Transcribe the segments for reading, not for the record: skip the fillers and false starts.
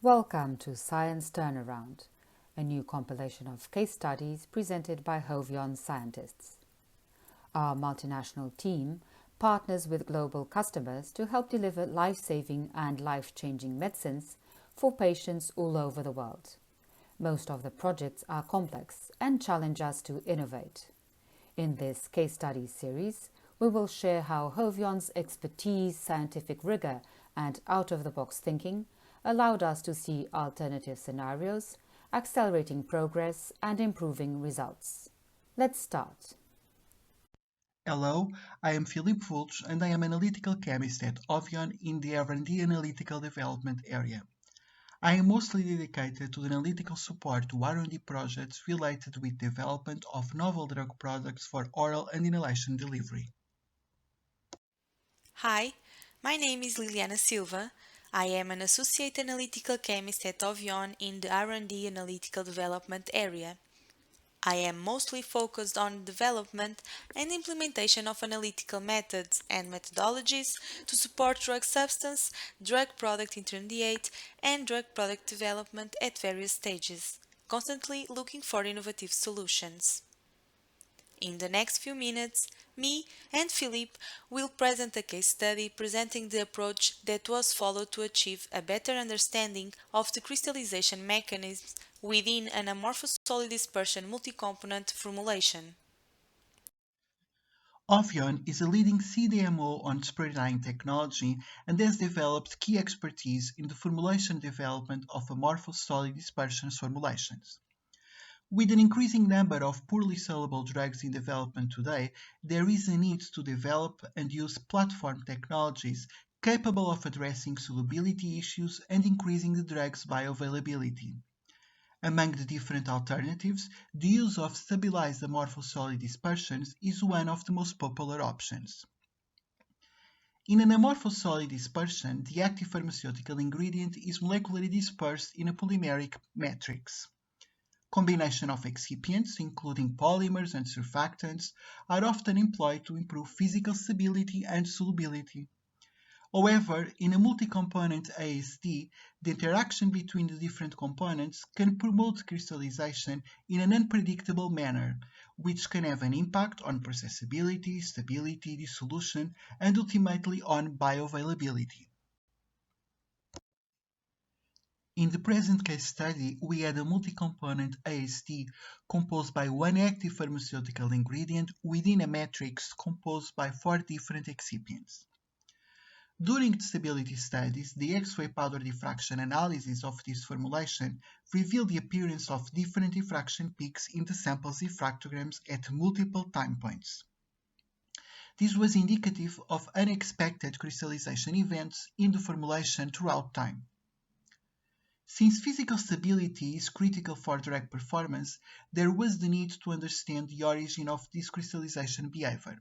Welcome to Science Turnaround, a new compilation of case studies presented by Hovion scientists. Our multinational team partners with global customers to help deliver life-saving and life-changing medicines for patients all over the world. Most of the projects are complex and challenge us to innovate. In this case study series, we will share how Hovion's expertise, scientific rigor, and out-of-the-box thinking allowed us to see alternative scenarios, accelerating progress and improving results. Let's start. Hello, I am Philip Fulch and I am analytical chemist at Hovion in the R&D analytical development area. I am mostly dedicated to the analytical support to R&D projects related with development of novel drug products for oral and inhalation delivery. Hi, my name is Liliana Silva. I am an associate analytical chemist at Hovion in the R&D analytical development area. I am mostly focused on development and implementation of analytical methods and methodologies to support drug substance, drug product intermediate, and drug product development at various stages, constantly looking for innovative solutions. In the next few minutes, me and Philippe will present a case study presenting the approach that was followed to achieve a better understanding of the crystallization mechanisms within an amorphous solid dispersion multi-component formulation. Hovion is a leading CDMO on spray drying technology and has developed key expertise in the formulation development of amorphous solid dispersion formulations. With an increasing number of poorly soluble drugs in development today, there is a need to develop and use platform technologies capable of addressing solubility issues and increasing the drug's bioavailability. Among the different alternatives, the use of stabilized amorphous solid dispersions is one of the most popular options. In an amorphous solid dispersion, the active pharmaceutical ingredient is molecularly dispersed in a polymeric matrix. Combination of excipients, including polymers and surfactants, are often employed to improve physical stability and solubility. However, in a multi-component ASD, the interaction between the different components can promote crystallization in an unpredictable manner, which can have an impact on processability, stability, dissolution, and ultimately on bioavailability. In the present case study, we had a multi-component ASD composed by one active pharmaceutical ingredient within a matrix composed by four different excipients. During the stability studies, the X-ray powder diffraction analysis of this formulation revealed the appearance of different diffraction peaks in the sample's diffractograms at multiple time points. This was indicative of unexpected crystallization events in the formulation throughout time. Since physical stability is critical for drug performance, there was the need to understand the origin of this crystallization behavior,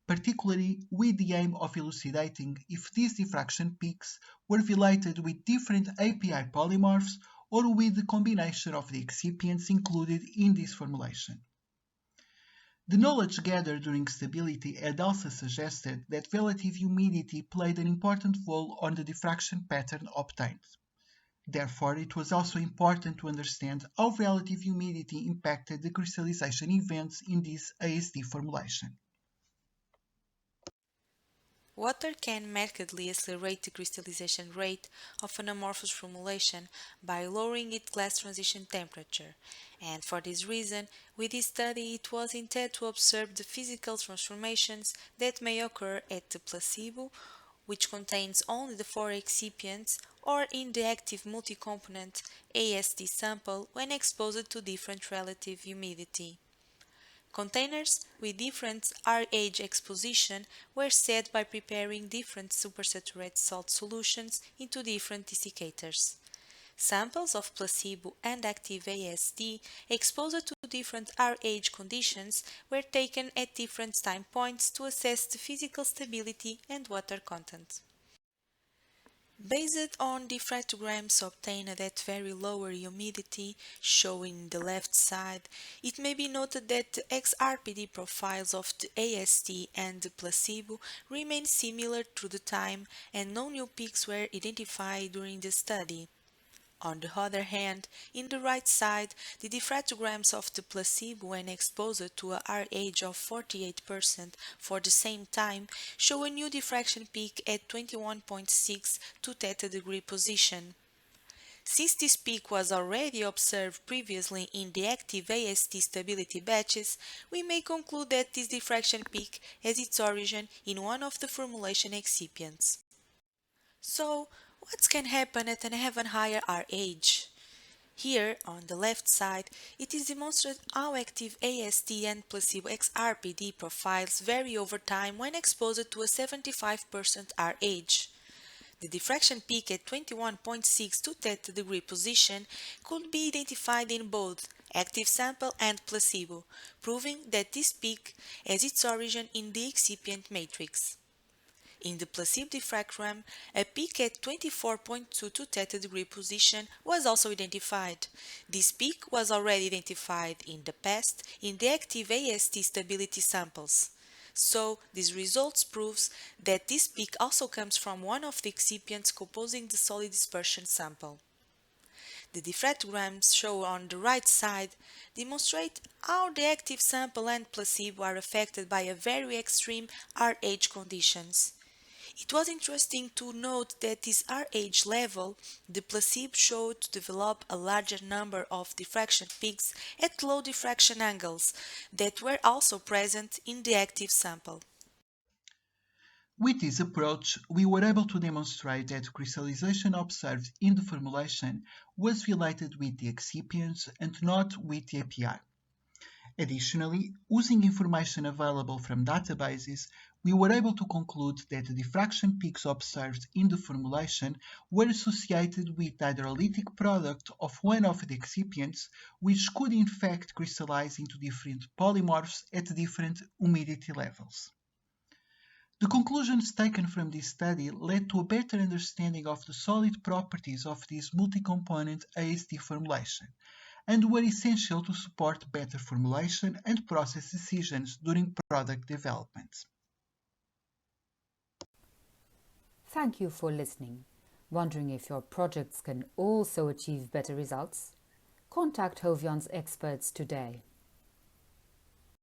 particularly with the aim of elucidating if these diffraction peaks were related with different API polymorphs or with the combination of the excipients included in this formulation. The knowledge gathered during stability had also suggested that relative humidity played an important role on the diffraction pattern obtained. Therefore, it was also important to understand how relative humidity impacted the crystallization events in this ASD formulation. Water can markedly accelerate the crystallization rate of an amorphous formulation by lowering its glass transition temperature, and for this reason, with this study it was intended to observe the physical transformations that may occur at the placebo, which contains only the four excipients, or in the active multi-component ASD sample when exposed to different relative humidity. Containers with different RH exposition were set by preparing different supersaturated salt solutions into different desiccators. Samples of placebo and active ASD exposed to different RH conditions were taken at different time points to assess the physical stability and water content. Based on diffractograms obtained at very lower humidity, shown in the left side, it may be noted that the XRPD profiles of the ASD and the placebo remain similar through the time and no new peaks were identified during the study. On the other hand, in the right side, the diffractograms of the placebo when exposed to a RH of 48% for the same time show a new diffraction peak at 21.6 to theta degree position. Since this peak was already observed previously in the active AST stability batches, we may conclude that this diffraction peak has its origin in one of the formulation excipients. So, what can happen at an even higher RH? Here, on the left side, it is demonstrated how active AST and placebo XRPD profiles vary over time when exposed to a 75% RH. The diffraction peak at 21.6 to theta degree position could be identified in both active sample and placebo, proving that this peak has its origin in the excipient matrix. In the placebo diffractogram, a peak at 24.2 to theta degree position was also identified. This peak was already identified in the past in the active AST stability samples. So, these results proves that this peak also comes from one of the excipients composing the solid dispersion sample. The diffractograms shown on the right side demonstrate how the active sample and placebo are affected by a very extreme RH conditions. It was interesting to note that this RH level, the placebo showed to develop a larger number of diffraction peaks at low diffraction angles that were also present in the active sample. With this approach, we were able to demonstrate that crystallization observed in the formulation was related with the excipients and not with the API. Additionally, using information available from databases, we were able to conclude that the diffraction peaks observed in the formulation were associated with the hydrolytic product of one of the excipients, which could in fact crystallize into different polymorphs at different humidity levels. The conclusions taken from this study led to a better understanding of the solid properties of this multi-component AST formulation, and were essential to support better formulation and process decisions during product development. Thank you for listening. Wondering if your projects can also achieve better results? Contact Hovion's experts today.